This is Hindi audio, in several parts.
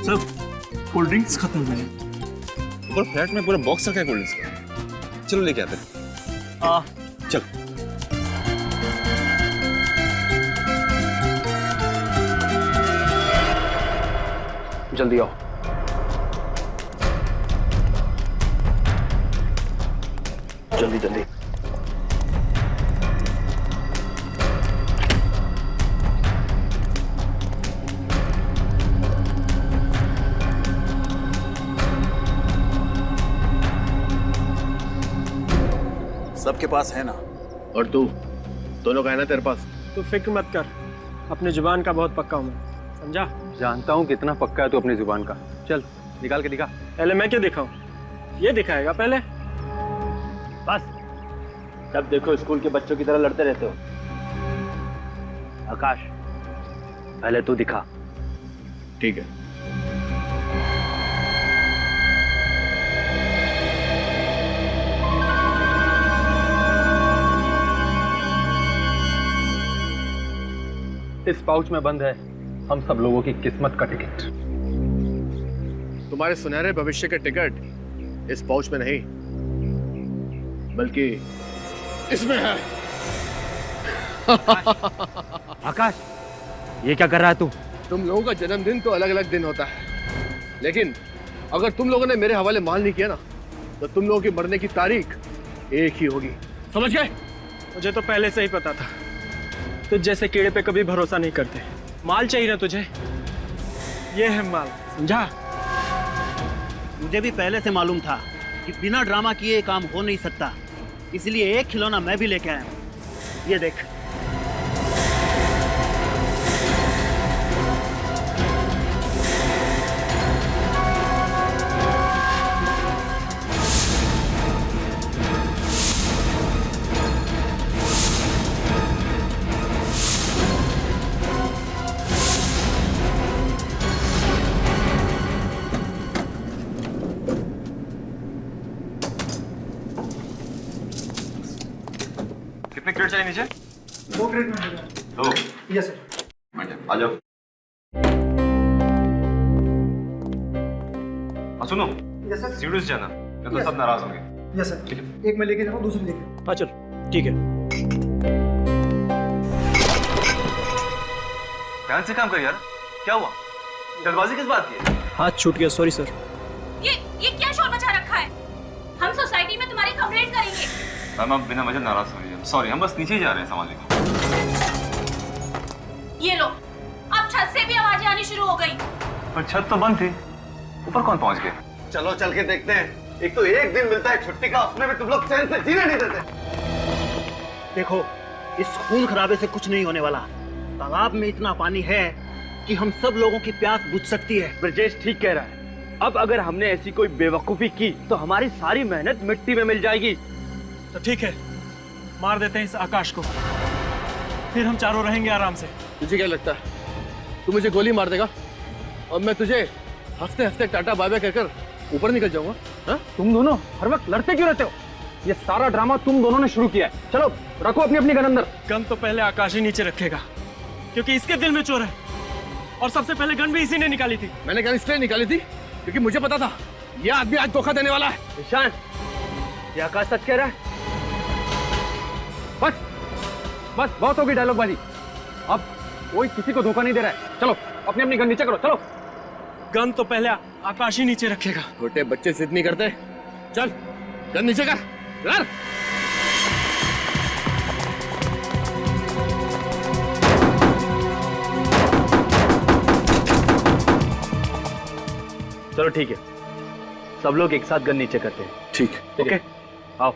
सर कोल्ड ड्रिंक्स खत्म हो गए। ऊपर फ्लैट में पूरा बॉक्स रखा है कोल्ड ड्रिंक्स का। चलो लेके आते हैं। चल। जल्दी आओ। जल्दी जल्दी। सबके पास है ना? और तू, दोनों का है ना तेरे पास? तू फिक्र मत कर, अपने जुबान का बहुत पक्का हूँ मैं, समझा? जानता हूँ कितना पक्का है तू अपनी जुबान का। चल निकाल के दिखा। पहले मैं क्या दिखाऊं? ये दिखाएगा पहले। बस जब देखो स्कूल के बच्चों की तरह लड़ते रहते हो। आकाश, पहले तू दिखा। ठीक है। इस पाउच में बंद है हम सब लोगों की किस्मत का टिकट। तुम्हारे सुनहरे भविष्य के टिकट इस पाउच में नहीं, बल्कि इसमें है। आकाश, ये क्या कर रहा है तू? तुम लोगों का जन्मदिन तो अलग अलग दिन होता है, लेकिन अगर तुम लोगों ने मेरे हवाले माल नहीं किया ना, तो तुम लोगों की मरने की तारीख एक ही होगी। समझ गए? मुझे तो पहले से ही पता था, तुझ जैसे कीड़े पे कभी भरोसा नहीं करते। माल चाहिए ना तुझे, ये है माल, समझा? मुझे भी पहले से मालूम था कि बिना ड्रामा किए ये काम हो नहीं सकता, इसलिए एक खिलौना मैं भी लेके आया हूं। ये देख। कितने क्रेट चाहिए नीचे? 2 क्रेट में होगा। 2? Yes sir. आ जाओ। सुनो, यस सर। सीढ़ी से जाना, नहीं तो सब नाराज होंगे। Yes sir. एक मैं लेके जा रहा हूँ, दूसरी लेके। हाँ चल, ठीक है। ध्यान से काम कर यार। क्या हुआ? जल्दबाजी किस बात की है? हाथ छूट गया, सॉरी सर। ये क्या शोर मचा रखा है? हम सोसाइटी में तुम्हारी कंप्लेंट करेंगे। मैम आप बिना वजह नाराज हो रही है। सॉरी, हम बस नीचे ही जा रहे हैं सामान लेकर। ये लो, अब छत से भी आवाजें आनी शुरू हो गई। पर छत तो बंद थी, ऊपर कौन पहुंच गया? चलो चल के देखते हैं। एक तो एक दिन मिलता है छुट्टी का, उसमें भी तुम लोग चैन से जीने नहीं देते। देखो, इस खून खराबे से कुछ नहीं होने वाला। तालाब में इतना पानी है कि हम सब लोगों की प्यास बुझ सकती है। ब्रजेश ठीक कह रहा है। अब अगर हमने ऐसी कोई बेवकूफी की तो हमारी सारी मेहनत मिट्टी में मिल जाएगी। तो ठीक है, मार देते हैं इस आकाश को, फिर हम चारों रहेंगे आराम से। तुझे क्या लगता है तू मुझे गोली मार देगा और मैं तुझे हंसते हंसते टाटा बाय बाय कहकर ऊपर निकल जाऊंगा? हाँ? तुम दोनों हर वक्त लड़ते क्यों रहते हो? ये सारा ड्रामा तुम दोनों ने शुरू किया है। चलो रखो अपनी अपनी गन अंदर। गन तो पहले आकाश ही नीचे रखेगा, क्योंकि इसके दिल में चोर है, और सबसे पहले गन भी इसी ने निकाली थी। मैंने गन इसलिए निकाली थी क्योंकि मुझे पता था ये आदमी आज धोखा देने वाला है। ईशान, ये आकाश सच कह रहा है? बस बस बहुत होगी डायलॉगबाजी। अब कोई किसी को धोखा नहीं दे रहा है। चलो अपनी अपनी गन नीचे करो। चलो। गन तो पहले आकाश ही नीचे रखेगा। छोटे बच्चे जिद नहीं करते। चल गन नीचे कर। कर। चलो ठीक है, सब लोग एक साथ गन नीचे करते हैं। ठीक। ओके, आओ।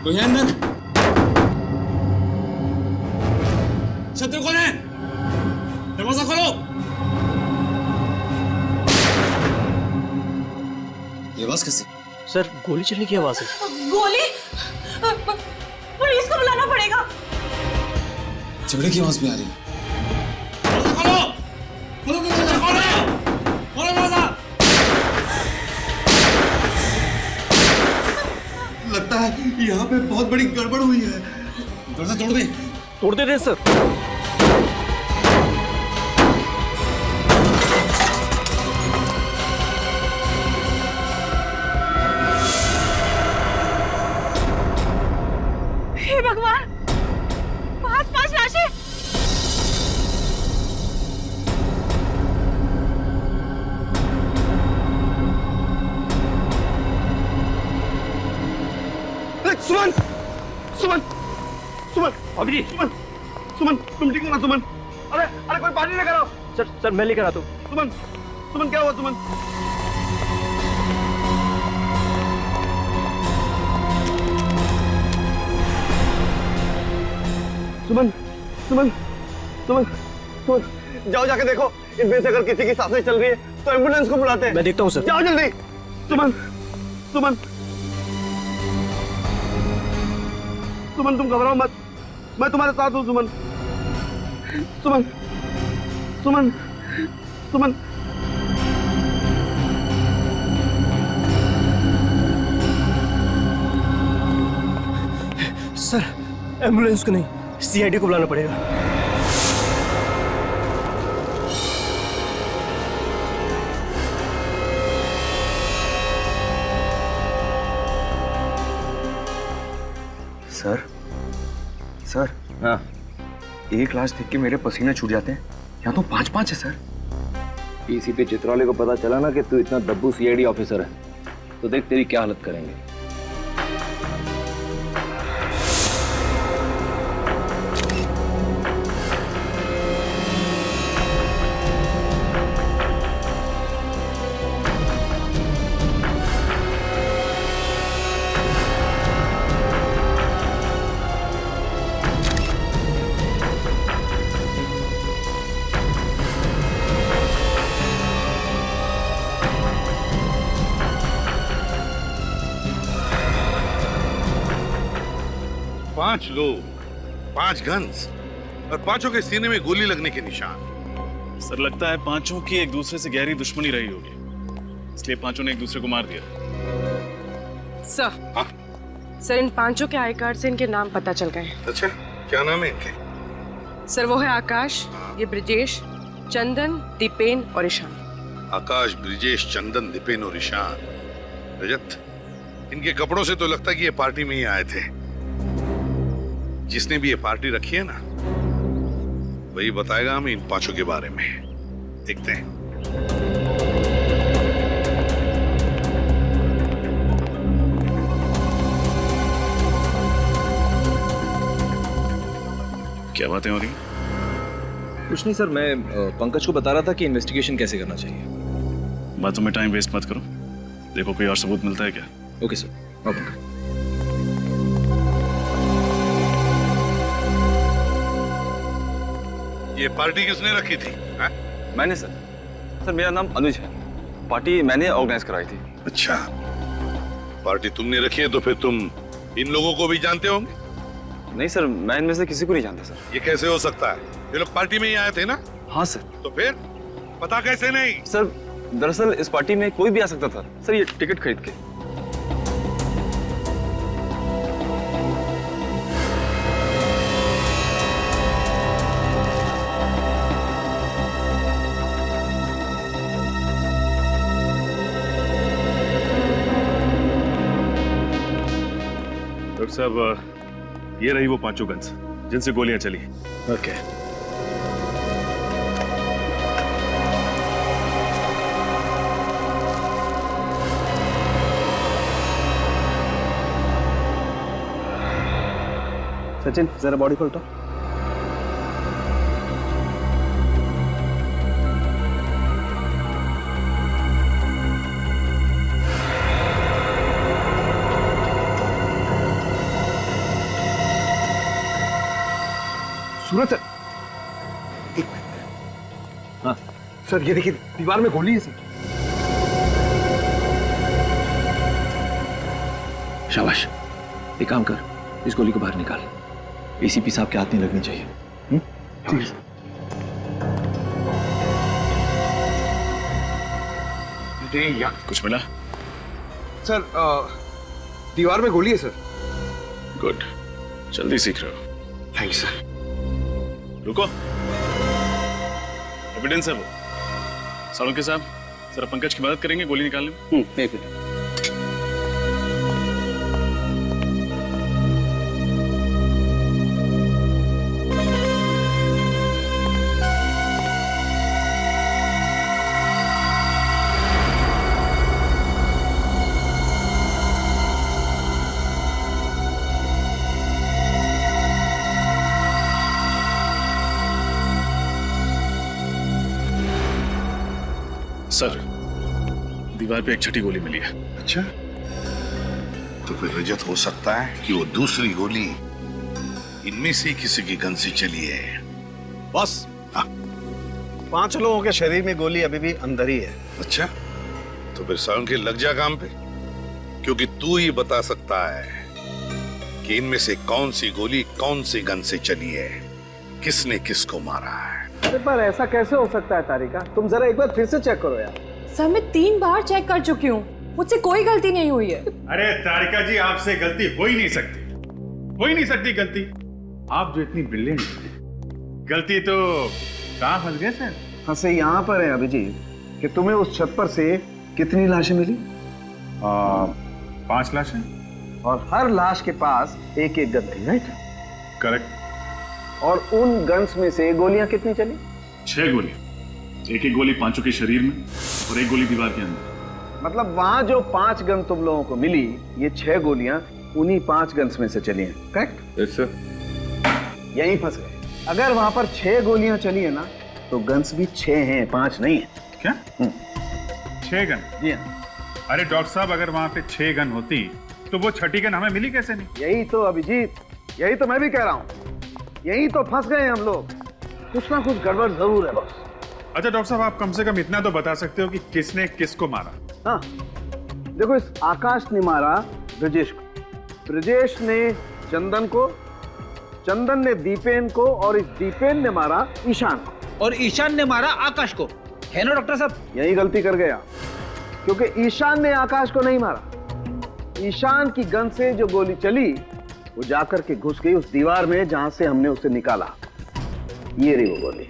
कोई है अंदर? शत्रु कौन है? दरवाजा खोलो। ये आवाज कैसी? सर, गोली चलने की आवाज है। गोली? पुलिस को बुलाना पड़ेगा। झगड़े की आवाज भी आ रही है। दरवाजा खोलो। खोलो दरवाजा, खोलो। खोलो दरवाजा। लगता है यहाँ पे बहुत बड़ी गड़बड़ हुई है। दरवाजा तोड़ दे। तोड़ देते सर। हे भगवान, 5 लाशें। सुमन, सुमन, सुमन, भाभी जी, सुमन, सुमन, तुम ठीक हो ना सुमन? अरे अरे कोई पानी लेकर आओ। सर मैं लेकर आता हूँ। सुमन, सुमन क्या हुआ सुमन? सुमन, सुमन, सुमन, सुमन, जाओ जाके देखो इनमें से अगर किसी की सांसें चल रही है तो एम्बुलेंस को बुलाते हैं। मैं देखता हूँ सर। जाओ जल्दी। सुमन, सुमन, सुमन तुम घबराओ मत, मैं तुम्हारे साथ हूँ सुमन। सुमन, सुमन, सुमन। सर एम्बुलेंस को नहीं, सीआईडी को बुलाना पड़ेगा। सर, सर, हाँ, एक लाश देख के मेरे पसीने छूट जाते हैं। यहाँ तो 5-5 है सर। पीसीपी चित्राले को पता चला ना कि तू इतना दब्बू सीआईडी ऑफिसर है, तो देख तेरी क्या हालत करेंगे। पांच लोग, 5 गन्स और पांचों के सीने में गोली लगने के निशान। सर लगता है पांचों की एक दूसरे से गहरी दुश्मनी रही होगी, इसलिए पांचों ने एक दूसरे को मार दिया। सर, सर इन पांचों के आई कार्ड से इनके नाम पता चल गए। अच्छा, क्या नाम है इनके? सर वो है आकाश, ये ब्रिजेश, चंदन, दीपेन और ईशान। आकाश, ब्रिजेश, चंदन, दीपेन और ईशान। रजत, इनके कपड़ों से तो लगता है कि ये पार्टी में ही आए थे। जिसने भी ये पार्टी रखी है ना, वही बताएगा हमें इन पांचों के बारे में। देखते हैं। क्या बातें हो रही? कुछ नहीं सर, मैं पंकज को बता रहा था कि इन्वेस्टिगेशन कैसे करना चाहिए। बातों में टाइम वेस्ट मत करो, देखो कोई और सबूत मिलता है क्या। Okay sir, no Pankaj. ये पार्टी किसने रखी थी? हा? मैंने सर। सर मेरा नाम अनुज है, पार्टी मैंने ऑर्गेनाइज कराई थी। अच्छा, पार्टी तुमने रखी है तो फिर तुम इन लोगों को भी जानते होंगे? नहीं सर, मैं इनमें से किसी को नहीं जानता सर। ये कैसे हो सकता है? ये लोग पार्टी में ही आए थे ना? हाँ सर। तो फिर पता कैसे नहीं? सर दरअसल इस पार्टी में कोई भी आ सकता था सर, ये टिकट खरीद के। डॉक्टर साहब, ये रही वो पांचों गन्स जिनसे गोलियां चली। ओके। सचिन जरा बॉडी खोलता। सूरज सर, एक हाँ सर, ये देखिए दीवार में गोली है सर। शाबाश, एक काम कर, इस गोली को बाहर निकाल। एसीपी साहब के हाथ नहीं लगनी चाहिए। कुछ मिला? सर दीवार में गोली है सर। गुड, जल्दी सीख रहे हो। Thank you sir. रुको, एविडेंस है वो। सालुंके साहब, जरा पंकज की मदद करेंगे गोली निकालने में? एक मिनट। सर, दीवार पे एक छठी गोली मिली है। अच्छा, तो फिर रजत हो सकता है कि वो दूसरी गोली इनमें से किसी की गन से चली है। बॉस, 5 लोगों के शरीर में गोली अभी भी अंदर ही है। अच्छा, तो फिर साउंड के लग जा काम पे, क्योंकि तू ही बता सकता है कि इनमें से कौन सी गोली कौन सी गन से चली है, किसने किसको मारा है। अरे पर ऐसा कैसे हो सकता है तारिका? तुम जरा एक बार फिर से चेक करो यार। सर, मैं 3 बार चेक कर चुकी हूँ, मुझसे कोई गलती नहीं हुई है। अरे तारिका जी, आपसे गलती हो ही नहीं सकती, हो ही नहीं सकती गलती। आप जो इतनी ब्रिलियंट हैं, गलती तो कहाँ फंस गए सर? फंसे यहाँ पर है अभिजीत कि तुम्हें उस छत पर से कितनी लाशें मिली? 5 लाशें, और हर लाश के पास एक एक गन थी, राइट? करेक्ट। और उन गन्स में से गोलियां कितनी चली? 6 गोली, एक गोली पांचों के शरीर में और एक गोली दीवार के अंदर। मतलब वहां जो 5 गन तुम लोगों को मिली, ये 6 गोलियां उन्हीं 5 गन्स में से चली हैं, करेक्ट? Yes sir. यहीं फंस गए। अगर वहां पर 6 गोलियां चली है ना, तो गन्स भी 6 हैं, 5 नहीं है। क्या? 6 गन? जी हाँ। अरे डॉक्टर साहब, अगर वहां पे 6 गन होती तो वो छठी गन हमें मिली कैसे नहीं? यही तो अभिजीत, यही तो मैं भी कह रहा हूँ, यही तो फंस गए हम लोग। कुछ ना कुछ गड़बड़ जरूर है बस। अच्छा डॉक्टर साहब, आप कम से कम इतना तो बता सकते हो कि किसने किसको मारा? हाँ, देखो, इस आकाश ने मारा ब्रजेश को, ब्रजेश ने चंदन को, चंदन ने दीपेन को, और इस दीपेन ने मारा ईशान को, और ईशान ने मारा आकाश को, है ना डॉक्टर साहब? यही गलती कर गया, क्योंकि ईशान ने आकाश को नहीं मारा। ईशान की गन से जो गोली चली वो जाकर के घुस गई उस दीवार में जहां से हमने उसे निकाला। ये रही वो गोली।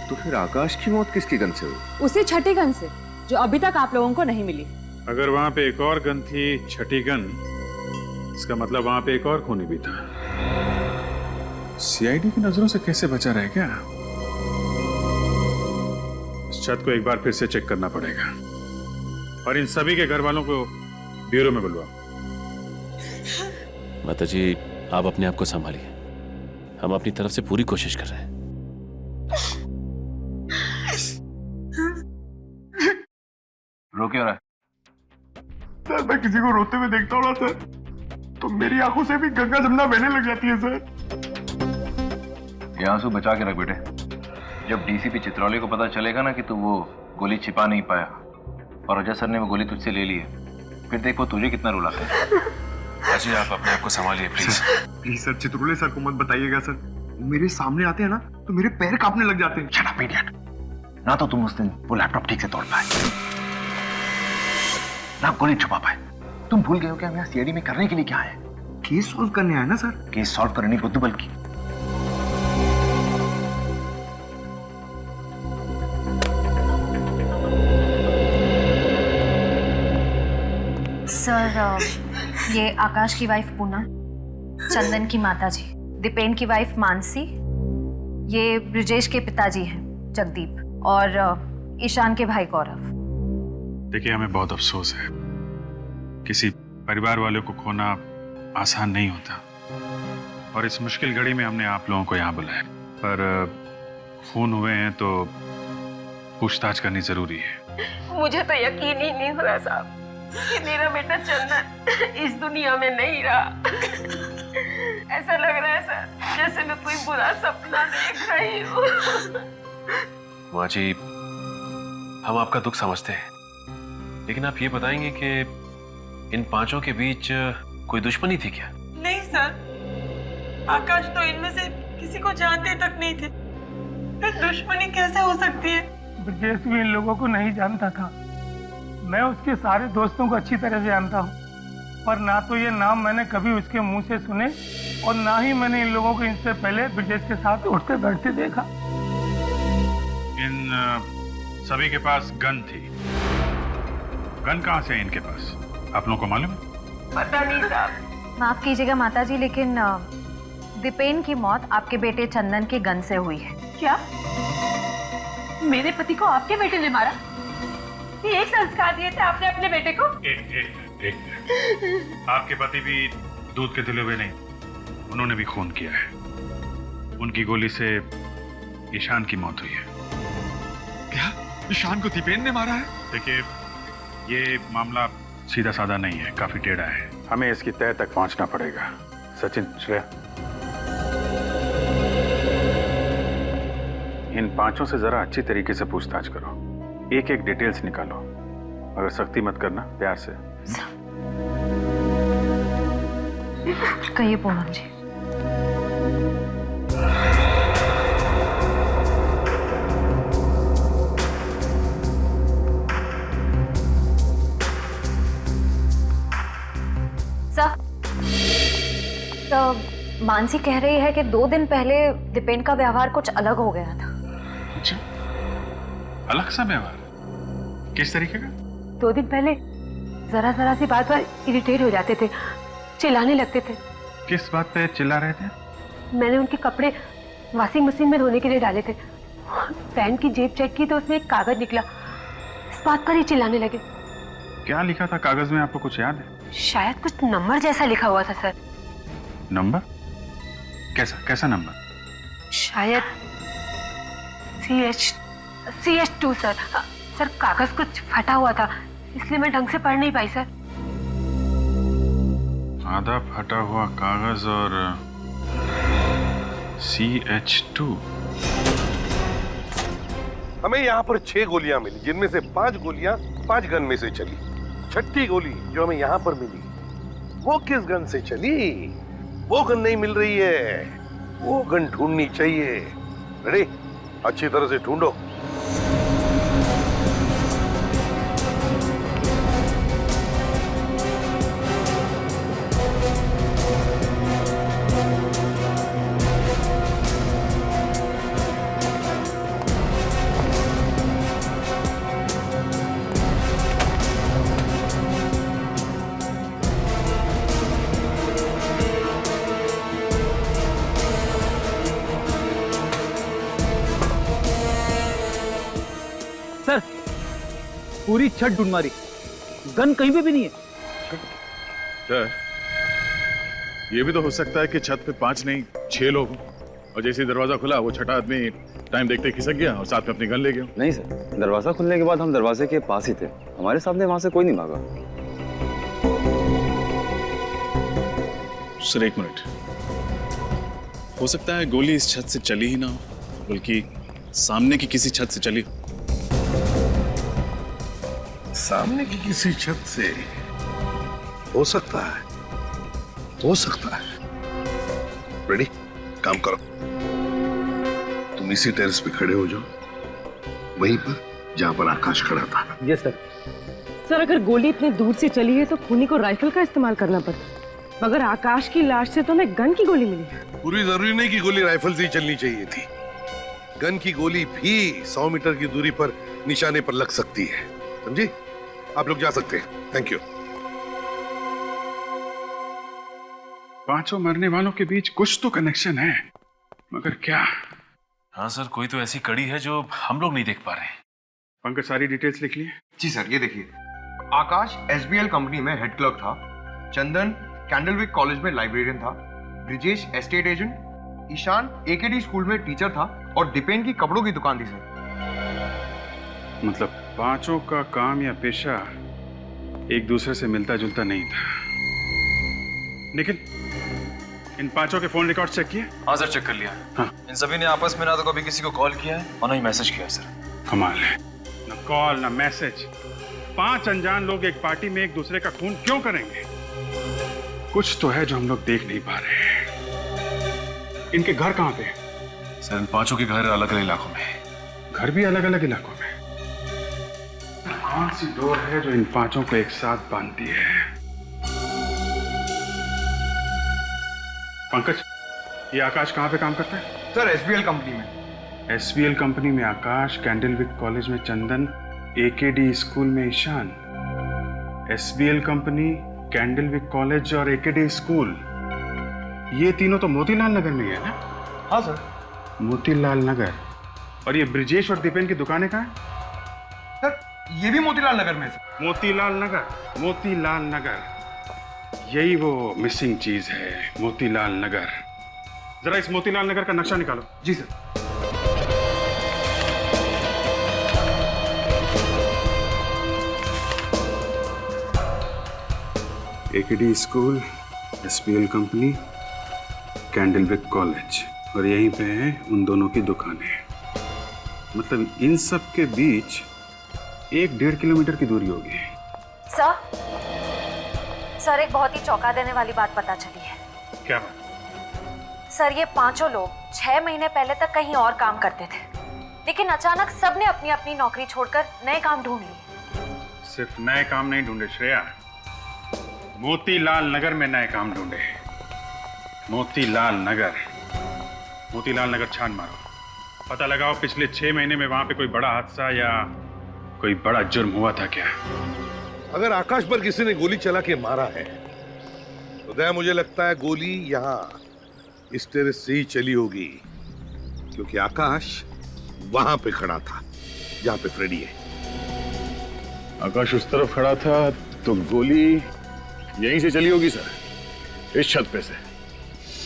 तो फिर आकाश की मौत किसकी गन से हुई? उसी छठी गन से, जो अभी तक आप लोगों को नहीं मिली। अगर वहां पे एक और गन थी, छठी गन, इसका मतलब वहां पे एक और खूनी भी था। सीआईडी की नजरों से कैसे बचा रहे क्या? इस छत को एक बार फिर से चेक करना पड़ेगा, और इन सभी के घर वालों को ब्यूरो में बुलवाओ। माता जी, आप अपने आप को संभालिए, हम अपनी तरफ से पूरी कोशिश कर रहे हैं। रो क्यों रहा है? सर, मैं किसी को रोते हुए देखता हूँ ना सर, तो मेरी आंखों से भी गंगा जमुना बहने लग जाती है सर। ये आंसू बचा के रख बेटे। जब डीसीपी चित्रौली को पता चलेगा ना कि तू वो गोली छिपा नहीं पाया और रजत सर ने वो गोली तुझसे ले ली है, फिर देख वो तुझे कितना रुलाता है। अजय, आप अपने आप को संभालिए please. Please sir, Chitrole sir को मत बताइएगा सर, वो मेरे सामने आते हैं ना तो मेरे पैर कांपने लग जाते हैं। Shut up idiot. ना तो तुम उस दिन वो लैपटॉप ठीक से तोड़ पाए, ना गोली छुपा पाए। तुम भूल गए हो कि हम यहाँ सीआईडी में करने के लिए क्या है? केस सॉल्व करने आए ना सर। केस सॉल्व करने बुद्धू बल्कि। सर, ये आकाश की वाइफ पूनम, चंदन की माताजी, दीपेन की वाइफ मानसी, ये ब्रजेश के पिताजी हैं जगदीप, और ईशान के भाई गौरव। देखिए, हमें बहुत अफसोस है, किसी परिवार वालों को खोना आसान नहीं होता, और इस मुश्किल घड़ी में हमने आप लोगों को यहाँ बुलाया। पर खून हुए हैं तो पूछताछ करनी जरूरी है। मुझे तो यकीन ही नहीं हो रहा साहब कि मेरा बेटा चंदन इस दुनिया में नहीं रहा। ऐसा लग रहा है सर जैसे मैं कोई बुरा सपना देख रही हूँ। माँ जी, हम आपका दुख समझते हैं, लेकिन आप ये बताएंगे कि इन 5 के बीच कोई दुश्मनी थी क्या? नहीं सर, आकाश तो इनमें से किसी को जानते तक नहीं थे, फिर दुश्मनी कैसे हो सकती है? ब्रजेश भी इन लोगों को नहीं जानता था। मैं उसके सारे दोस्तों को अच्छी तरह से जानता हूँ, पर ना तो ये नाम मैंने कभी उसके मुंह से सुने, और ना ही मैंने इन लोगों को इनसे पहले ब्रजेश के साथ उठते बैठते देखा। इन सभी के पास गन थी। गन कहाँ से है इनके पास, आप लोगों को मालूम है? पता नहीं साहब। माफ कीजिएगा माताजी, लेकिन दीपेन की मौत आपके बेटे चंदन के गन से हुई है। क्या? मेरे पति को आपके बेटे ने मारा? ये एक संस्कार दिए थे आपने अपने बेटे को? एक आपके पति भी दूध के तिले हुए नहीं, उन्होंने भी खून किया है। उनकी गोली से ईशान की मौत हुई है। क्या? ईशान को दीपेन ने मारा है? देखिए, ये मामला सीधा साधा नहीं है, काफी टेढ़ा है। हमें इसकी तह तक पहुंचना पड़ेगा। सचिन, श्रेया, इन पांचों से जरा अच्छी तरीके से पूछताछ करो, एक एक डिटेल्स निकालो, मगर सख्ती मत करना, प्यार से। कहिए पूनम जी। तो मानसी कह रही है कि 2 दिन पहले दीपेन का व्यवहार कुछ अलग हो गया था। अच्छा, अलग सा व्यवहार? किस तरीके का? 2 दिन पहले जरा जरा सी बात पर इरिटेट हो जाते थे, चिल्लाने लगते थे। किस बात पे चिल्ला रहे थे? मैंने उनके कपड़े वॉशिंग मशीन में धोने के लिए डाले थे, पैंट की जेब चेक की तो उसमें एक कागज निकला, इस बात पर ही चिल्लाने लगे। क्या लिखा था कागज में, आपको कुछ याद है? शायद कुछ नंबर जैसा लिखा हुआ था सर। नंबर? कैसा नंबर? शायद CH2 सर। सर कागज कुछ फटा हुआ था, इसलिए मैं ढंग से पढ़ नहीं पाई सर। आधा फटा हुआ कागज और CH2। हमें यहाँ पर 6 गोलियां मिली, जिनमें से 5 गोलियां 5 गन में से चली। 6ठी गोली जो हमें यहाँ पर मिली, वो किस गन से चली? वो गन नहीं मिल रही है, वो गन ढूंढनी चाहिए। रेडी? अच्छी तरह से ढूंढो। सर, पूरी छत ढूंढ मारी, गन कहीं पे भी नहीं है। सर, ये भी तो हो सकता है कि छत पे 5 नहीं 6 लोग हों, और जैसे ही दरवाजा खुला वो छठा आदमी टाइम देखते खिसक गया और साथ में अपनी गन ले गया। नहीं सर, दरवाजा खुलने के बाद हम दरवाजे के पास ही थे, हमारे सामने वहां से कोई नहीं भागा। सर एक मिनट, हो सकता है गोली इस छत से चली ही ना हो, बल्कि सामने की किसी छत से चली। सामने की किसी छत से हो सकता है, हो सकता है। रेडी? काम करो, तुम इसी टेरेस पे खड़े हो जाओ, वहीं पर जहां पर आकाश खड़ा था। Yes sir. सर अगर गोली इतने दूर से चली है तो खूनी को राइफल का इस्तेमाल करना पड़ता, मगर आकाश की लाश से तो हमें गन की गोली मिली। पूरी जरूरी नहीं कि गोली राइफल से ही चलनी चाहिए थी, गन की गोली भी 100 मीटर की दूरी पर निशाने पर लग सकती है, समझी? आप लोग जा सकते हैं, थैंक यू। पांचों मरने वालों के बीच कुछ तो कनेक्शन है, मगर क्या? हाँ सर, कोई तो ऐसी कड़ी है जो हम लोग नहीं देख पा रहे। पंकज, सारी डिटेल्स लिख लिए? जी सर, ये देखिए, आकाश SBL कंपनी में हेड क्लर्क था, चंदन कैंडलविक कॉलेज में लाइब्रेरियन था, Brijesh estate agent, Ishan AKD school में टीचर था और दीपेन की कपड़ों की दुकान थी सर। मतलब पांचों का काम या पेशा एक दूसरे से मिलता जुलता नहीं था। निखिल, इन पांचों के फोन रिकॉर्ड चेक किए? हाँ सर, चेक कर लिया। हाँ। इन सभी ने आपस में ना तो कभी किसी को कॉल किया है और ना ही मैसेज किया है सर। कमाल है, ना कॉल ना मैसेज। 5 अनजान लोग एक पार्टी में एक दूसरे का खून क्यों करेंगे? कुछ तो है जो हम लोग देख नहीं पा रहे हैं। इनके घर कहाँ पे? सर, इन पांचों के घर अलग अलग इलाकों में। घर भी अलग अलग इलाकों में? कौन सी डोर है जो इन पांचों को एक साथ बांधती है? पंकज, ये आकाश कहाँ पे काम करता है? सर SBL कंपनी में। SBL कंपनी में आकाश, कैंडलविक कॉलेज में चंदन, AKD स्कूल में Ishan. SBL company, Candlewick college और AKD स्कूल, ये तीनों तो मोतीलाल नगर में है ना? हाँ सर। मोतीलाल नगर। और ये ब्रिजेश और दीपेन की दुकानें कहाँ हैं? सर ये भी मोतीलाल नगर में है। मोतीलाल नगर, मोतीलाल नगर, यही वो मिसिंग चीज है, मोतीलाल नगर। जरा इस मोतीलाल नगर का नक्शा निकालो। जी sir. AKD school, SPL company, Candlewick college, और यहीं पे है उन दोनों की दुकानें। मतलब इन सब के बीच 1-1.5 किलोमीटर की दूरी होगी। सर एक बहुत ही चौंका देने वाली बात पता चली है। क्या बात? सर ये पांचों लोग 6 महीने पहले तक कहीं और काम करते थे, लेकिन अचानक सबने अपनी अपनी नौकरी छोड़कर नए काम ढूंढ लिए। सिर्फ नए काम नहीं ढूंढे श्रेया, मोतीलाल नगर में नए काम ढूंढे। मोतीलाल नगर छान मारो, पता लगाओ पिछले 6 महीने में वहां पे कोई बड़ा हादसा या कोई बड़ा जुर्म हुआ था क्या। अगर आकाश पर किसी ने गोली चला के मारा है तो दया मुझे लगता है गोली यहाँ इस टेरेस से ही चली होगी, क्योंकि आकाश वहां पे खड़ा था जहां पे फ्रेडी है। आकाश उस तरफ खड़ा था तो गोली यहीं से चली होगी सर, इस छत पे से।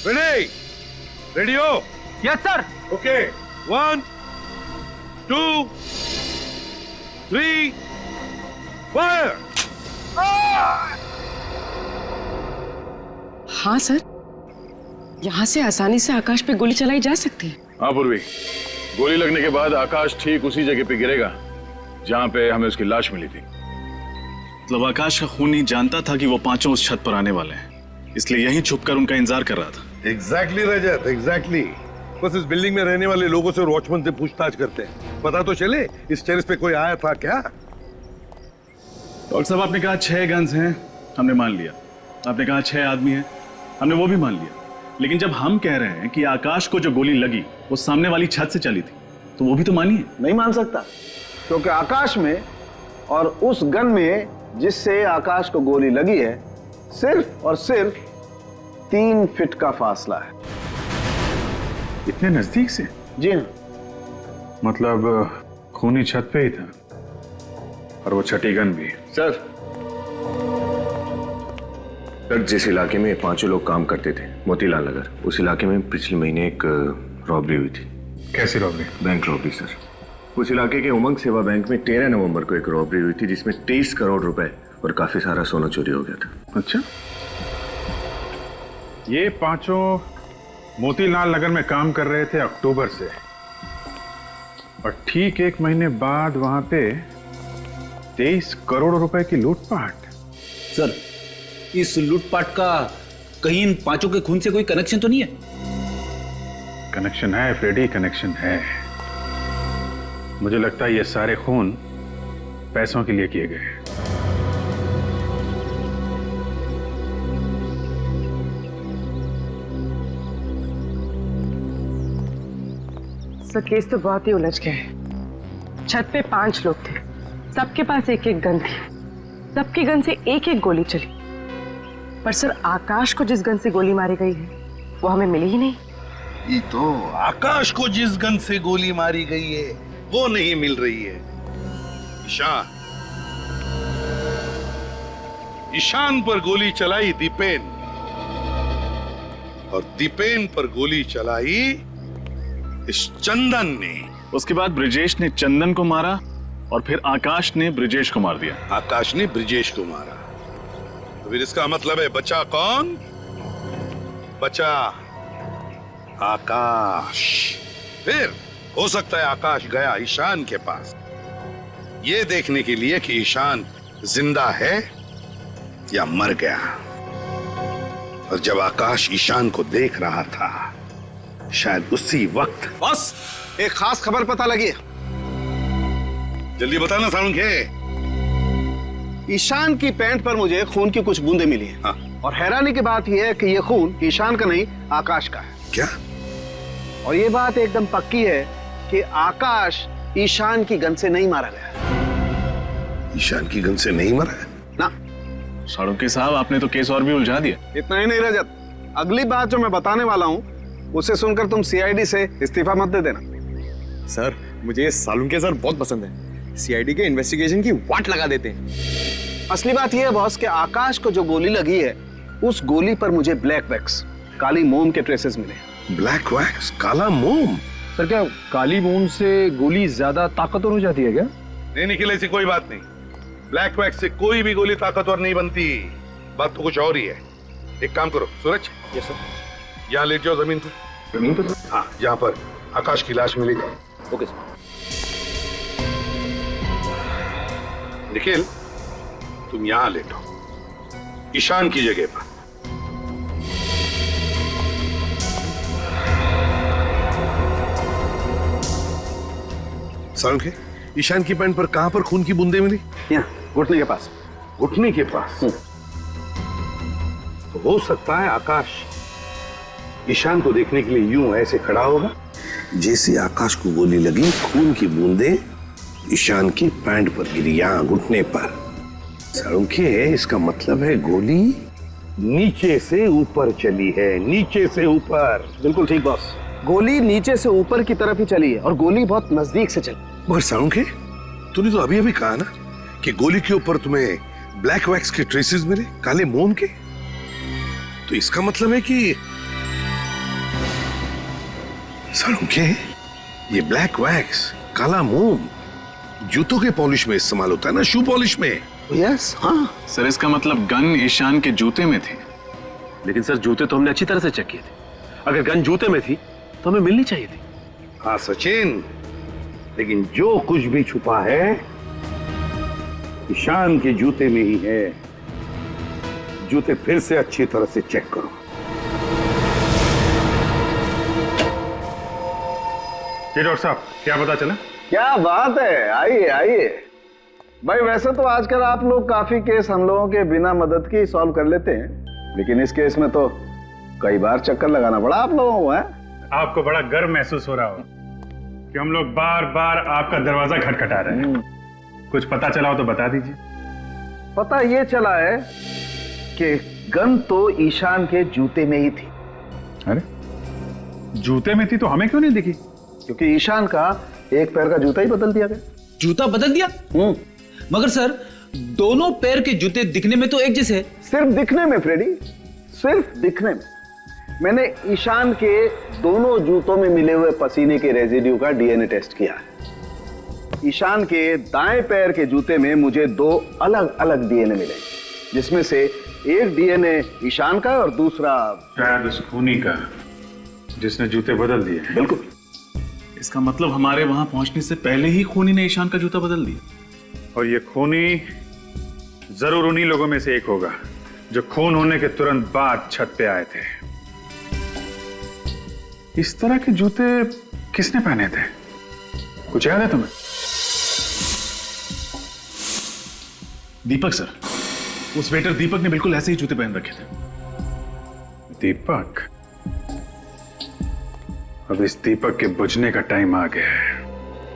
फ्रेडी, रेडी हो? Yes sir. Okay, 1 2 3 fire. हाँ सर, यहाँ से आसानी से आकाश पे गोली चलाई जा सकती है। हाँ पूर्वी, गोली लगने के बाद आकाश ठीक उसी जगह पे गिरेगा जहां पे हमें उसकी लाश मिली थी। मतलब आकाश का खूनी जानता था कि वो पांचों उस छत पर आने वाले हैं, इसलिए यहीं छुपकर उनका इंतजार कर रहा था। एग्जैक्टली रजत, एग्जैक्टली। बस इस बिल्डिंग में रहने वाले लोगों से और वॉचमैन से पूछताछ करते हैं, पता तो चले इस टेरेस पे कोई आया था क्या। डॉक्टर साहब आपने कहा 6 गन्स हैं, हमने मान लिया। आपने कहा 6 आदमी हैं, हमने वो भी मान लिया। लेकिन जब हम कह रहे हैं कि आकाश को जो गोली लगी वो सामने वाली छत से चली थी, तो वो भी तो मानिए। नहीं मान सकता, क्योंकि आकाश में और उस गन में जिससे आकाश को गोली लगी है सिर्फ और सिर्फ 3 फीट का फासला है। इतने नजदीक से? जी हाँ। मतलब खूनी छत पे ही था और वो छठी गन भी। सर जिस इलाके में 5 लोग काम करते थे, मोतीलाल नगर, उस इलाके में पिछले महीने एक रॉबरी हुई थी। कैसी रॉबरी? Bank robbery sir. उस इलाके के उमंग सेवा बैंक में 13 नवंबर को एक रॉबरी हुई थी जिसमें 23 करोड़ रुपए और काफी सारा सोना चोरी हो गया था। अच्छा, ये पांचों मोतीलाल नगर में काम कर रहे थे अक्टूबर से, और ठीक 1 महीने बाद वहां पे 23 करोड़ रुपए की लूटपाट। सर, इस लूटपाट का कहीं इन पांचों के खून से कोई कनेक्शन तो नहीं है? कनेक्शन है फ्रेडी, कनेक्शन है। मुझे लगता है ये सारे खून पैसों के लिए किए गए। सर केस तो बहुत ही उलझ गया है। छत पे 5 लोग थे, सबके पास 1-1 गन थी, सबकी गन से 1-1 गोली चली। पर सर आकाश को जिस गन से गोली मारी गई है वो हमें मिली ही नहीं। ये तो आकाश को जिस गन से गोली मारी गई है वो नहीं मिल रही है। ईशान पर गोली चलाई दीपेन, और दीपेन पर गोली चलाई इस चंदन ने। उसके बाद ब्रिजेश ने चंदन को मारा और फिर आकाश ने ब्रिजेश को मार दिया। आकाश ने ब्रिजेश को मारा, तो फिर इसका मतलब है बचा कौन? बचा आकाश। फिर हो सकता है आकाश गया ईशान के पास ये देखने के लिए कि ईशान जिंदा है या मर गया। और जब आकाश ईशान को देख रहा था, शायद उसी वक्त। बस एक खास खबर पता लगी। जल्दी बताना सालुंखे। ईशान की पैंट पर मुझे खून की कुछ बूंदें मिली हैं। हाँ। और हैरानी की बात यह है कि यह खून ईशान का नहीं, आकाश का है। क्या? और यह बात एकदम पक्की है कि आकाश ईशान की गन से नहीं मारा गया। ईशान की गन से नहीं मरा है? ना। सालुंखे साहब आपने तो केस और भी उलझा दिया। इतना ही नहीं रजत, अगली बात जो मैं बताने वाला हूँ उसे सुनकर तुम सीआईडी से इस्तीफा मत दे देना। सर मुझे ये सालुंखे सर बहुत पसंद है, सीआईडी के इन्वेस्टिगेशन की वाट लगा देते हैं। असली बात यह है बॉस कि आकाश को जो गोली लगी है उस गोली पर मुझे ब्लैक वैक्स, काली मोम के ट्रेसेस मिले। ब्लैक वैक्स, काला मोम? सर क्या काली मोम से गोली ज्यादा ताकतवर हो जाती है क्या? नहीं निखिल, ऐसी कोई बात नहीं। ब्लैक वैक्स से कोई भी गोली ताकतवर नहीं बनती। बात तो कुछ और ही है। एक काम करो सूरज, यस सर। यहाँ लेट जाओ जमीन पर। जमीन पर सर? हाँ, जहाँ पर आकाश की लाश मिली थी। Okay sir. निखिल, तुम यहाँ लेटो, ईशान की जगह पर। सारुण के, ईशान की पैंट पर कहां पर खून की बूंदें मिली? यहाँ घुटने के पास। घुटने के पास? तो हो सकता है आकाश ईशान को देखने के लिए यूं ऐसे खड़ा होगा, जैसे आकाश को गोली लगी, खून की बूंदें ईशान की पैंट पर गिरी, यहां घुटने पर। सारुण के, इसका मतलब है गोली नीचे से ऊपर चली है, नीचे से ऊपर। बिल्कुल ठीक बॉस, गोली नीचे से ऊपर की तरफ ही चली है और गोली बहुत नजदीक से चली। मगर सारुण के, तूने तो अभी अभी कहा ना कि गोली के ऊपर तुम्हें ब्लैक वैक्स के ट्रेसेस मिले, काले मोम के। तो इसका मतलब है कि सारुण के, ये ब्लैक वैक्स, काला मोम जूतों के पॉलिश में इस्तेमाल होता है ना, शू पॉलिश में। यस, हाँ सर, इसका मतलब गन ईशान के जूते में थी। लेकिन सर जूते तो हमने अच्छी तरह से चेक किए थे। अगर गन जूते में थी तो हमें मिलनी चाहिए थी। हाँ सचिन, लेकिन जो कुछ भी छुपा है ईशान के जूते में ही है। जूते फिर से अच्छी तरह से चेक करो। जी डॉक्टर साहब, क्या पता चला? क्या बात है, आइए आइए। भाई वैसे तो आजकल आप लोग काफी केस हम लोगों के बिना मदद के ही सॉल्व कर लेते हैं, लेकिन इस केस में तो कई बार चक्कर लगाना पड़ा आप लोगों को। है आपको बड़ा गर्व महसूस हो रहा हो कि हम लोग बार बार आपका दरवाजा खटखटा रहे हैं। कुछ पता चला हो तो बता दीजिए। पता ये चला है कि गन तो ईशान के जूते में ही थी। अरे जूते में थी तो हमें क्यों नहीं दिखी? क्योंकि ईशान का एक पैर का जूता ही बदल दिया गया। जूता बदल दिया? मगर सर, दोनों पैर के जूते दिखने में तो एक जैसे। सिर्फ दिखने में फ्रेडी, सिर्फ दिखने में। मैंने ईशान के दोनों जूतों में मिले हुए पसीने के रेजिड्यू का डीएनए टेस्ट किया है। ईशान के दाएं पैर के जूते में मुझे 2 अलग अलग डीएनए मिले, जिसमें से एक डीएनए ईशान का और दूसरा शायद उस खूनी का जिसने जूते बदल दिए। बिल्कुल। इसका मतलब हमारे वहां पहुंचने से पहले ही खूनी ने ईशान का जूता बदल दिया। और ये खूनी जरूर उन्हीं लोगों में से एक होगा जो खून होने के तुरंत बाद छत पे आए थे। इस तरह के जूते किसने पहने थे? कुछ याद है तुम्हें? दीपक सर, उस वेटर दीपक ने बिल्कुल ऐसे ही जूते पहन रखे थे। दीपक? अब इस दीपक के बुझने का टाइम आ गया है।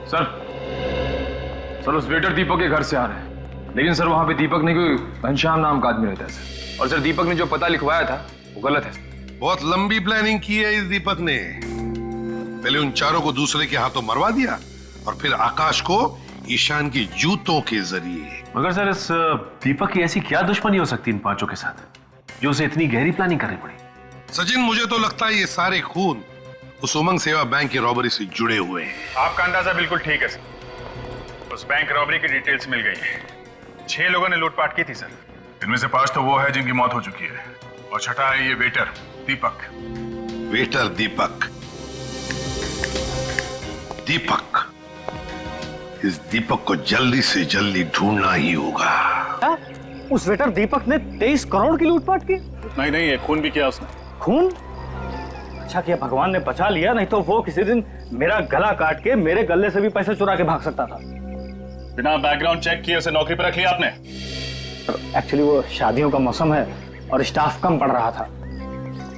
सर उस वेटर दीपक के घर से आ रहे हैं, लेकिन सर वहां पे दीपक ने कोई घनश्याम नाम का आदमी रहता है सर। और सर दीपक ने जो पता लिखवाया था वो गलत है। बहुत लंबी प्लानिंग की है इस दीपक ने। पहले उन चारों को दूसरे के हाथों मरवा दिया और फिर आकाश को ईशान की जूतों के जरिए। मगर सर इस दीपक की ऐसी क्या दुश्मनी हो सकती है इन 5 के साथ जो उसे इतनी गहरी प्लानिंग करनी पड़ी? सचिन, मुझे तो लगता है ये सारे खून उस उमंग सेवा बैंक की रॉबरी से जुड़े हुए हैं। आपका अंदाजा बिल्कुल ठीक है सर। उस बैंक रॉबरी की डिटेल्स मिल गई है। 6 लोगों ने लूटपाट की थी सर। इनमें से 5 तो वो है जिनकी मौत हो चुकी है, और छठा है ये वेटर दीपक। वेटर दीपक? दीपक, इस दीपक को जल्दी से जल्दी ढूंढना ही होगा। उस वेटर दीपक ने 23 करोड़ की लूटपाट की? नहीं नहीं, ये खून भी किया उसने। खून? अच्छा किया भगवान ने बचा लिया, नहीं तो वो किसी दिन मेरा गला काट के मेरे गले से भी पैसे चुरा के भाग सकता था। बिना बैकग्राउंड चेक किए उसे नौकरी पर रख लिया आपने? एक्चुअली वो शादियों का मौसम है और स्टाफ कम पड़ रहा था।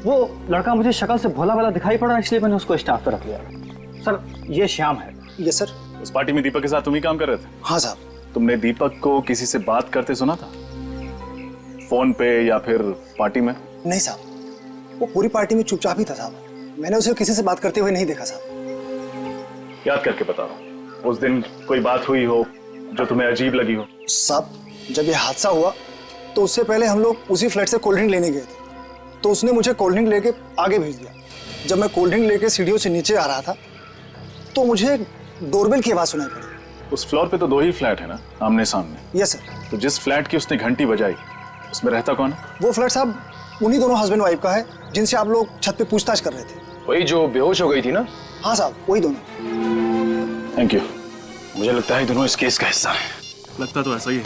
वो लड़का मुझे शक्ल से भोला भाला दिखाई पड़ा, इसलिए मैंने उसको स्टाफ पे रख लिया। सर ये श्याम है। Yes sir. उस पार्टी में दीपक के साथ तुम ही काम कर रहे थे? हाँ साहब। तुमने दीपक को किसी से बात करते सुना था, फोन पे या फिर पार्टी में? नहीं साहब, वो पूरी पार्टी में चुपचाप ही था साहब। मैंने उसे किसी से बात करते हुए नहीं देखा साहब। याद करके बताओ, उस दिन कोई बात हुई हो जो तुम्हें अजीब लगी हो? साहब जब ये हादसा हुआ तो उससे पहले हम लोग उसी फ्लैट से कोल्ड ड्रिंक लेने गए थे, तो उसने मुझे कोल्ड ड्रिंक लेके आगे भेज दिया। जब मैं कोल्ड ड्रिंक लेके सीढ़ियों से नीचे आ रहा था तो मुझे डोरबेल की आवाज सुनाई पड़ी। उस फ्लोर पे तो 2 ही फ्लैट है ना, आमने सामने? Yes sir. तो जिस फ्लैट की उसने घंटी बजाई उसमें रहता कौन है? वो फ्लैट साहब उन्हीं दोनों हस्बैंड वाइफ का है जिनसे आप लोग छत पे पूछताछ कर रहे थे। वही जो बेहोश हो गई थी ना? हाँ साहब, वही दोनों। Thank you. मुझे लगता है दोनों इस केस का हिस्सा है। लगता तो ऐसा ही है।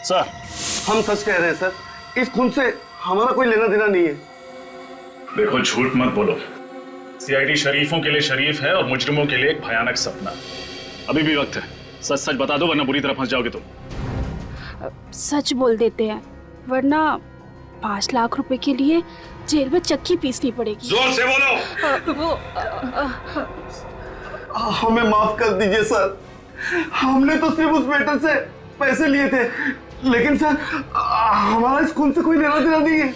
सर, हम सच कह रहे हैं सर, इस खून से हमारा कोई लेना देना नहीं है। देखो, झूठ मत बोलो। सीआईडी शरीफों के लिए शरीफ है और मुजरिमों के लिए एक भयानक सपना। अभी भी वक्त है, सच सच बता दो वरना बुरी तरह फंस जाओगे तुम। सच बोल देते हैं, वरना 5 लाख रुपए के लिए जेल में चक्की पीसनी पड़ेगी। जोर से बोलो। हमें माफ कर दीजिए सर, हमने तो सिर्फ उस वेटर से पैसे लिए थे, लेकिन सर हमारा इस खून से कोई लेना देना नहीं है।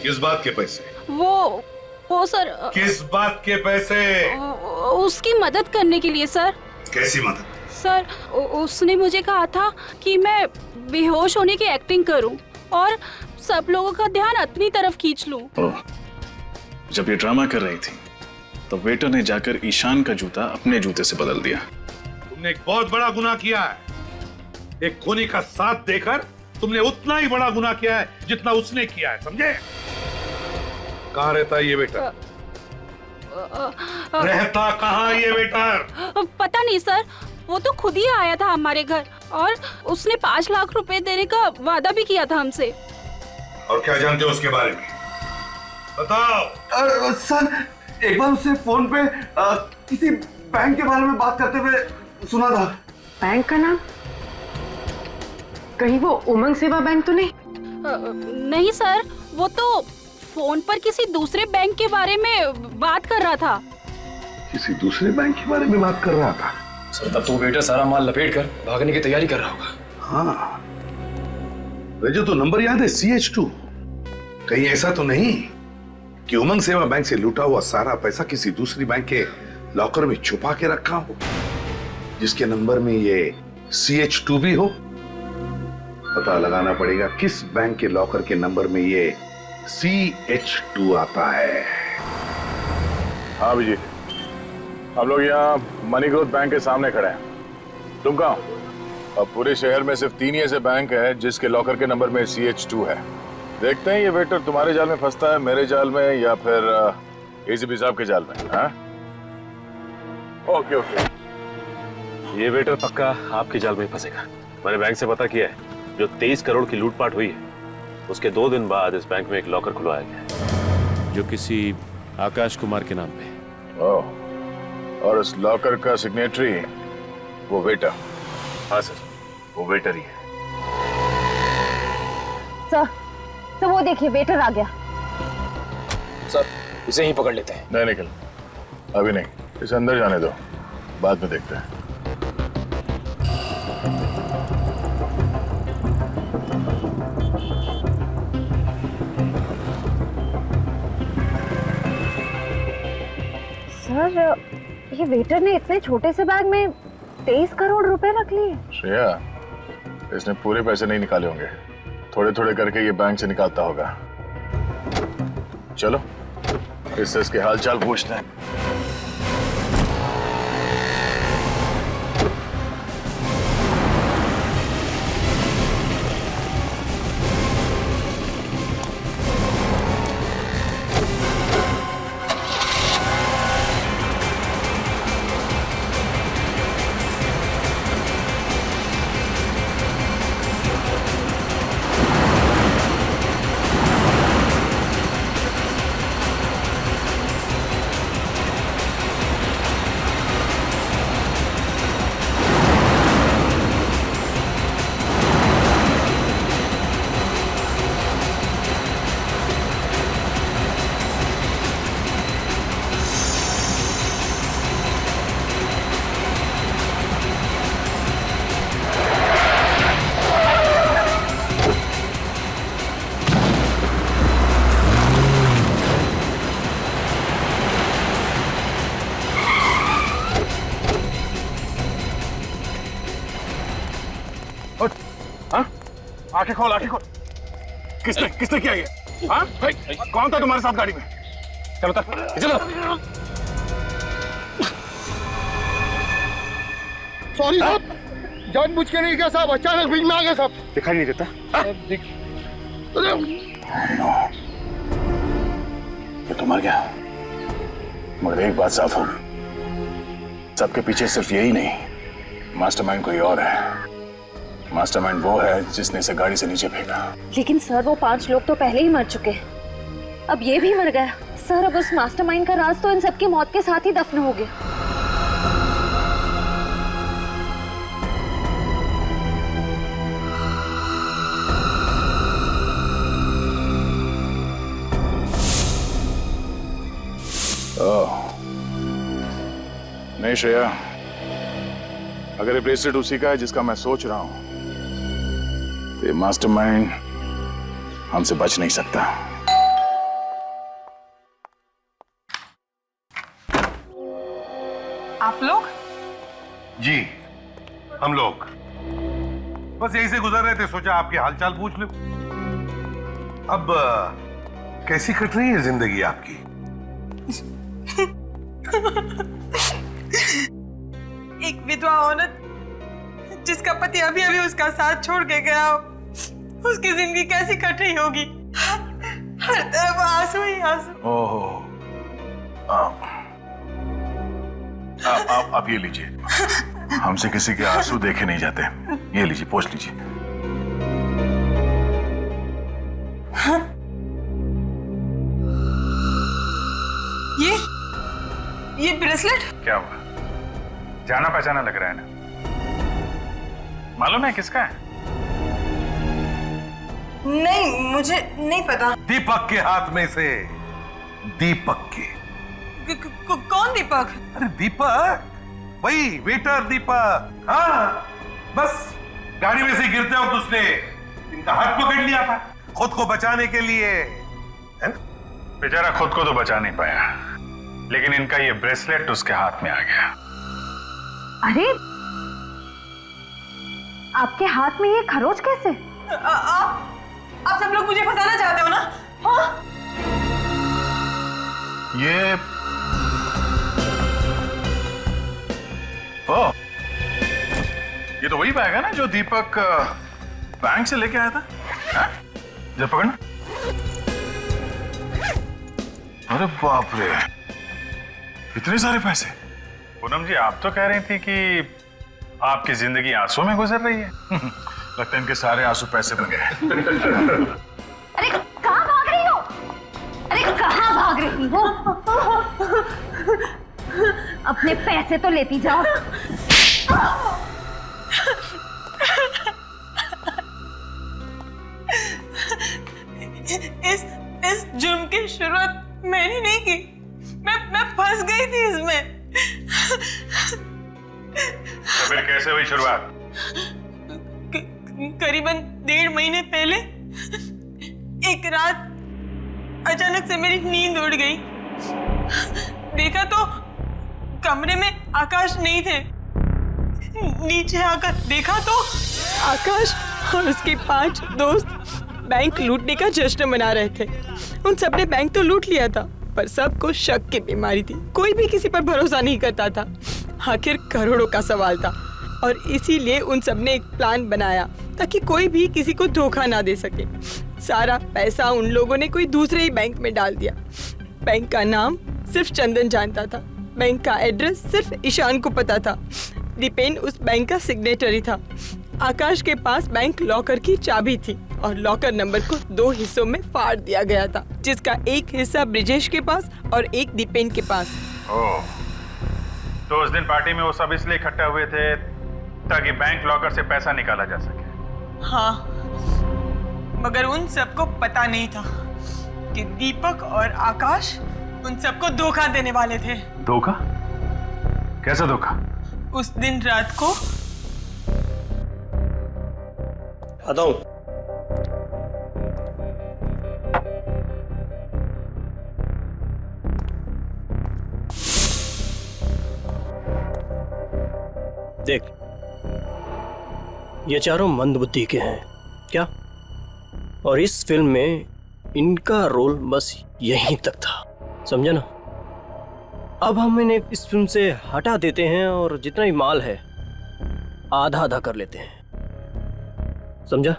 किस बात के पैसे? वो सर, किस बात के पैसे? उसकी मदद करने के लिए सर। कैसी मदद? सर, उसने मुझे कहा था कि मैं बेहोश होने की एक्टिंग करूं और सब लोगों का ध्यान अपनी तरफ खींच लूं। जब ये ड्रामा कर रही थी तो वेटर ने जाकर ईशान का जूता अपने जूते से बदल दिया। तुमने एक बहुत बड़ा गुनाह किया है। एक खूनी का साथ देकर तुमने उतना ही बड़ा गुनाह किया है जितना उसने किया है, समझे? कहाँ रहता है ये वेटर? रहता कहाँ ये वेटर? पता नहीं सर, वो तो खुद ही आया था हमारे घर और उसने 5 लाख रुपए देने का वादा भी किया था हमसे। और क्या जानते हो उसके बारे में? बताओ। सर, एक बार उससे फोन पे किसी बैंक के बारे में बात करते हुए सुना था। बैंक का नाम? कहीं वो उमंग सेवा बैंक तो नहीं? नहीं सर, वो तो फोन पर किसी दूसरे बैंक के बारे में बात कर रहा था। किसी दूसरे बैंक के बारे में बात कर रहा था? सर, तब तो वेटर सारा माल लपेट कर भागने की तैयारी कर रहा होगा। हाँ, मुझे तो नंबर याद है, CH2। कहीं ऐसा तो नहीं कि उमंग सेवा बैंक से लूटा हुआ सारा पैसा किसी दूसरी बैंक के लॉकर में छुपा के रखा हो, जिसके नंबर में ये CH2 भी हो? पता लगाना पड़ेगा किस बैंक के लॉकर के नंबर में ये CH2 आता है। हाँ विजय, हम लोग यहाँ मनी ग्रोथ बैंक के सामने खड़े हैं। तुम कहाँ? अब पूरे शहर में सिर्फ 3 ही ऐसे बैंक है जिसके लॉकर के नंबर में CH2 है। देखते हैं ये वेटर तुम्हारे जाल में फंसता है, मेरे जाल में, या फिर ACP साहब के जाल में। हाँ, ओके ओके। ये वेटर पक्का आपके जाल में फंसेगा। मैंने बैंक से पता किया है, जो 23 करोड़ की लूटपाट हुई है उसके 2 दिन बाद इस बैंक में एक लॉकर खुलवाया गया जो किसी आकाश कुमार के नाम पे। ओह, और उस लॉकर का सिग्नेटरी वो वेटर? हाँ सर, वो वेटर ही है। सर वो देखिए, वेटर आ गया। सर, इसे ही पकड़ लेते हैं। नहीं निकल, अभी नहीं, इसे अंदर जाने दो, बाद में देखते हैं। सर, ये वेटर ने इतने छोटे से बैग में 23 करोड़ रुपए रख लिए। श्रेया, इसने पूरे पैसे नहीं निकाले होंगे, थोड़े थोड़े करके ये बैंक से निकालता होगा। चलो इससे इसके हालचाल पूछते हैं। आंखें खोल, आंखें खोल। किसने किया ये? हाँ? कौन था तुम्हारे साथ गाड़ी में? चलो तक, चलो। सॉरी साहब, जानबूझ के नहीं किया साहब, अचानक बीच में आ गया साहब। दिखाई नहीं देता? ये तो मर गया, मगर एक बात साफ हो, सबके पीछे सिर्फ यही नहीं, मास्टरमाइंड कोई और है। मास्टरमाइंड वो है जिसने इसे गाड़ी से नीचे फेंका। लेकिन सर वो 5 लोग तो पहले ही मर चुके हैं, अब ये भी मर गया। सर अब उस मास्टरमाइंड का राज तो इन सबकी मौत के साथ ही दफन हो गया। नहीं श्रेया, अगर ये ब्रेसलेट उसी का है जिसका मैं सोच रहा हूं, तो ये मास्टरमाइंड हमसे बच नहीं सकता। आप लोग? जी, हम लोग बस यहीं से गुजर रहे थे, सोचा आपके हालचाल पूछ लो। अब कैसी कट रही है जिंदगी आपकी? एक विधवा औरत जिसका पति अभी अभी उसका साथ छोड़ के गया, उसकी जिंदगी कैसी कट रही होगी? हर तरफ आंसू ही आंसू। ओहो, आप ये लीजिए, हमसे किसी के आंसू देखे नहीं जाते, ये लीजिए, पोंछ लीजिए। ये ब्रेसलेट क्या हुआ? जाना पहचाना लग रहा है ना? मालूम है किसका है? नहीं, मुझे नहीं पता। दीपक के हाथ में से। दीपक के। कौन दीपक? अरे दीपक, वही वेटर दीपक। हाँ, बस गाड़ी में से गिरते वक्त उसने इनका हाथ पकड़ लिया था खुद को बचाने के लिए, है ना? बेचारा खुद को तो बचा नहीं पाया, लेकिन इनका ये ब्रेसलेट उसके हाथ में आ गया। अरे आपके हाथ में ये खरोच कैसे? आप सब लोग मुझे फंसाना चाहते हो ना? हाँ? ये तो वही बैग है ना जो दीपक बैंक से लेके आया था? हाँ? जब पकड़ना। अरे बाप रे, इतने सारे पैसे। पूनम जी, आप तो कह रही थी कि आपकी जिंदगी आंसू में गुजर रही है। लगता है इनके सारे आंसू पैसे बन गए। अरे कहाँ भाग रही हो? अरे कहाँ भाग रही हो? अपने पैसे तो लेती जाओ। इस जुर्म की शुरुआत मैंने नहीं की, मैं फंस गई थी इसमें। तो फिर कैसे हुई शुरुआत? करीबन 1.5 महीने पहले एक रात अचानक से मेरी नींद उड़ गई। देखा तो कमरे में आकाश नहीं थे। नीचे आकर देखा तो आकाश और उसके 5 दोस्त बैंक लूटने का जश्न मना रहे थे। उन सबने बैंक तो लूट लिया था, पर सबको शक की बीमारी थी। कोई भी किसी पर भरोसा नहीं करता था। आखिर करोड़ों का सवाल था और इसीलिए उन सबने एक प्लान बनाया ताकि कोई भी किसी को धोखा ना दे सके। सारा पैसा उन लोगों ने कोई दूसरे ही बैंक में डाल दिया। बैंक का नाम सिर्फ चंदन जानता था, बैंक का एड्रेस सिर्फ ईशान को पता था। दीपेन उस बैंक का सिग्नेटरी था। आकाश के पास बैंक लॉकर की चाबी थी और लॉकर नंबर को 2 हिस्सों में फाड़ दिया गया था, जिसका एक हिस्सा ब्रिजेश के पास और एक दीपेन के पास। ओह, तो उस दिन पार्टी में वो सब इसलिए इकट्ठा हुए थे ताकि बैंक लॉकर से पैसा निकाला जा सके। हाँ, मगर उन सबको पता नहीं था कि दीपक और आकाश उन सबको धोखा देने वाले थे। धोखा? कैसा धोखा? उस दिन रात को आता हूं। देख, ये चारों मंदबुद्धि के हैं क्या? और इस फिल्म में इनका रोल बस यहीं तक था, समझा ना? अब हम इन्हें इस फिल्म से हटा देते हैं और जितना ही माल है आधा आधा कर लेते हैं, समझा?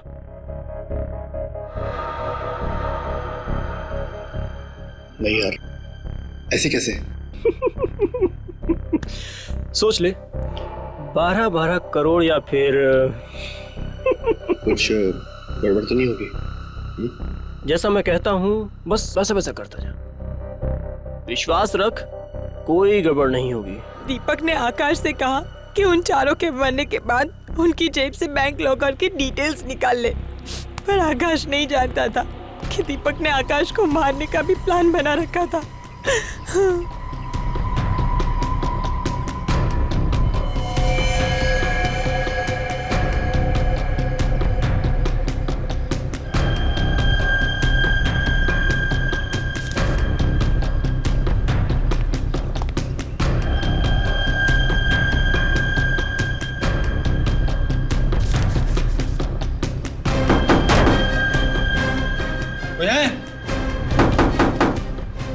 नहीं यार, ऐसे कैसे? सोच ले, 12-12 करोड़ या फिर कुछ गड़बड़ तो नहीं होगी? जैसा मैं कहता हूँ बस वैसा वैसा करता जा, विश्वास रख, कोई गड़बड़ नहीं होगी। दीपक ने आकाश से कहा कि उन चारों के मरने के बाद उनकी जेब से बैंक लॉकर की डिटेल्स निकाल ले, पर आकाश नहीं जानता था कि दीपक ने आकाश को मारने का भी प्लान बना रखा था।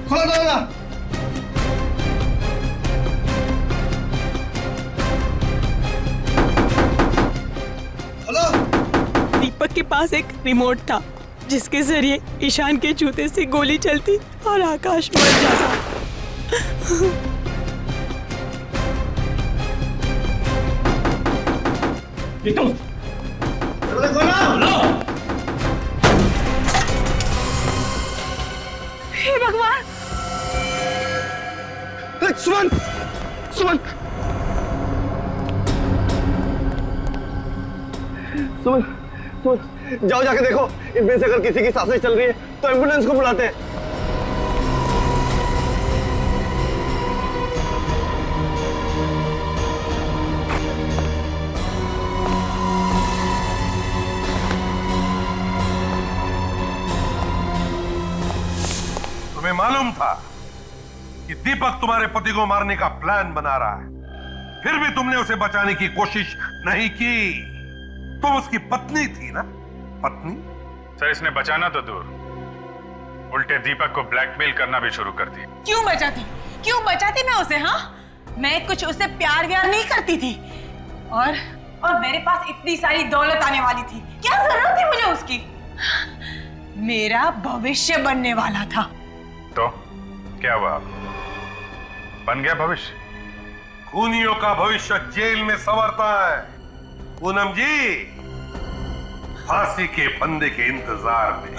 खोलो दरवाजा। दीपक के पास एक रिमोट था जिसके जरिए ईशान के जूते से गोली चलती और आकाश मर जाता। हे भगवान! सुमन, सुमन, सुमन, सुमन, जाओ जाके देखो, इनमें से अगर किसी की सांसें चल रही है तो एम्बुलेंस को बुलाते हैं। तुम्हें मालूम था कि दीपक तुम्हारे पति को मारने का प्लान बना रहा है, फिर भी तुमने उसे बचाने की कोशिश नहीं की। तुम उसकी पत्नी थी ना? पत्नी? सर, इसने बचाना तो दूर, उल्टे दीपक को ब्लैकमेल करना भी शुरू कर दिया। क्यों बचाती? क्यों बचाती मैं उसे? हाँ, मैं कुछ उससे प्यार व्यार नहीं करती थी, और मेरे पास इतनी सारी दौलत आने वाली थी, क्या जरूरत थी मुझे उसकी? मेरा भविष्य बनने वाला था। तो क्या हुआ? बन गया भविष्य? खूनियों का भविष्य जेल में संवरता है पूनम जी, फांसी के फंदे के इंतजार में।